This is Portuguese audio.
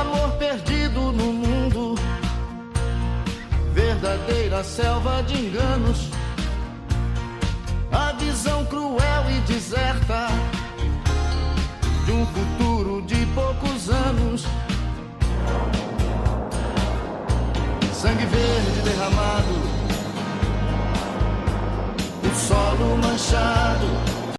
amor perdido no mundo, verdadeira selva de enganos, a visão cruel e deserta de um futuro de poucos anos. Sangue verde derramado, o solo manchado,